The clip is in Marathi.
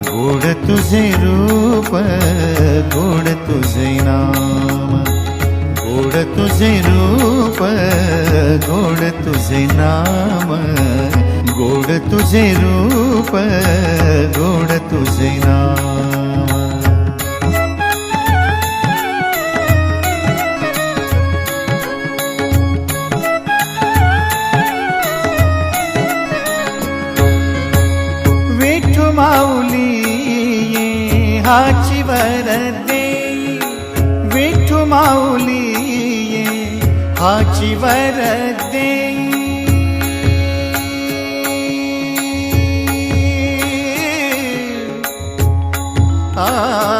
गोड तुझे रूप गोड तुझे नाम, गोड तुझे रूप गोड तुझे नाम, गोड तुझे रूप गोड तुझे नाम। विठू माऊली ये हाची वरदे, विठू माऊली ये हाची वरदे। आ